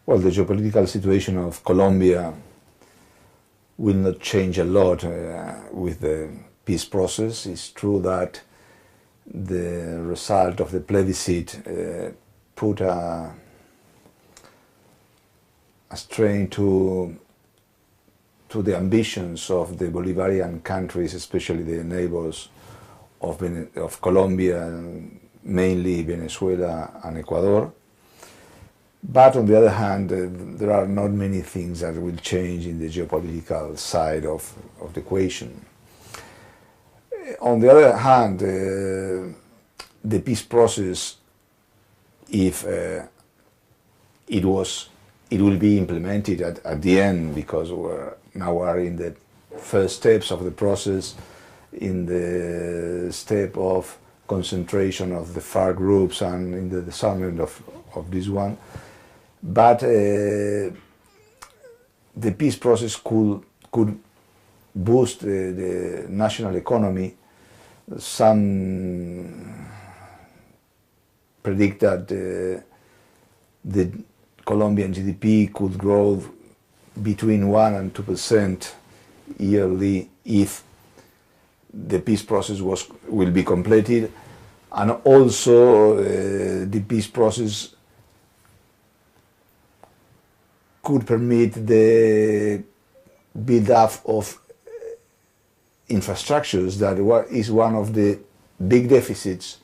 Well, the geopolitical situation of Colombia will not change a lot with the peace process. It's true that the result of the plebiscite put a strain to the ambitions of the Bolivarian countries, especially the neighbors of Colombia, mainly Venezuela and Ecuador. But on the other hand, there are not many things that will change in the geopolitical side of the equation. On the other hand, the peace process, if it will be implemented at the end, because we are in the first steps of the process, in the step of concentration of the FARC groups and in the disarmament of this one. But the peace process could boost the national economy. Some predict that the Colombian GDP could grow between 1 and 2% yearly if the peace process will be completed, and also the peace process could permit the build-up of infrastructures that is one of the big deficits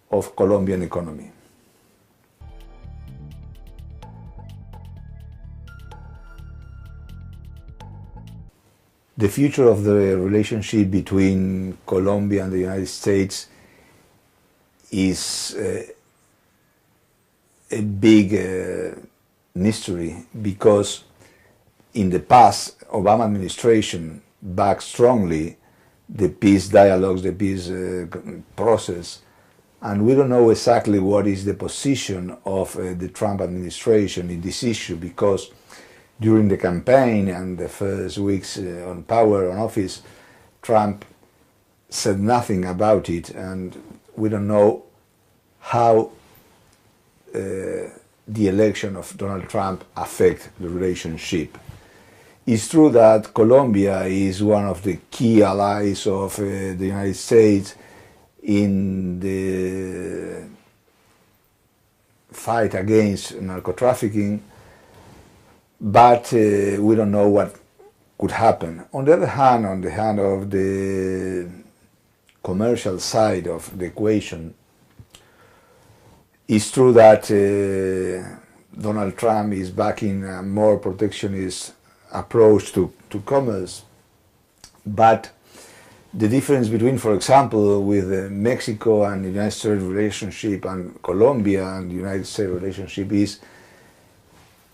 of Colombian economy. The future of the relationship between Colombia and the United States is a big mystery, because in the past, Obama administration backed strongly the peace dialogues, the peace process, and we don't know exactly what is the position of the Trump administration in this issue, because during the campaign and the first weeks on power, on office, Trump said nothing about it, and we don't know how the election of Donald Trump affect the relationship. It's true that Colombia is one of the key allies of the United States in the fight against narco-trafficking, but we don't know what could happen. On the other hand, on the hand of the commercial side of the equation, it's true that Donald Trump is backing a more protectionist approach to commerce, but the difference between, for example, with Mexico and the United States relationship and Colombia and the United States relationship is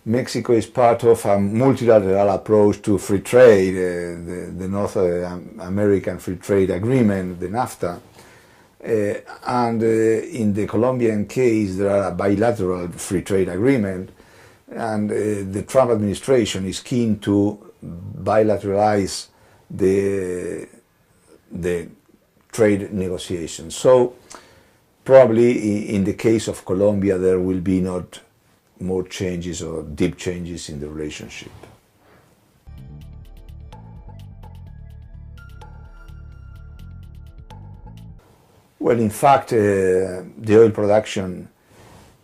Mexico is part of a multilateral approach to free trade, the North American Free Trade Agreement, the NAFTA. And in the Colombian case, there are a bilateral free trade agreement, and the Trump administration is keen to bilateralize the trade negotiations. So probably in the case of Colombia, there will be not more changes or deep changes in the relationship. Well, in fact, the oil production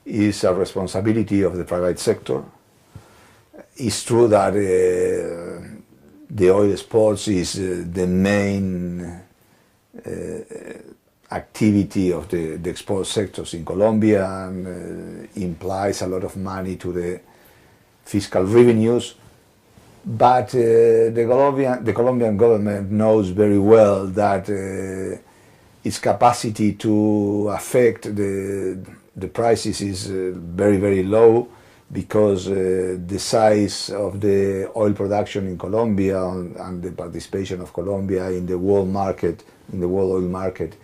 is a responsibility of the private sector. It's true that the oil exports is the main activity of the export sectors in Colombia, and implies a lot of money to the fiscal revenues. But the Colombian government knows very well that its capacity to affect the prices is very, very low, because the size of the oil production in Colombia and the participation of Colombia in the world market, in the world oil market,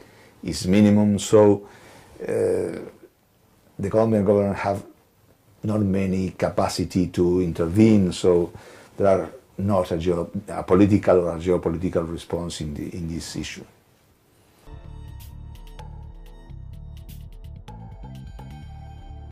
is minimum. So the Colombian government have not many capacity to intervene. So there are not a political or a geopolitical response in this issue.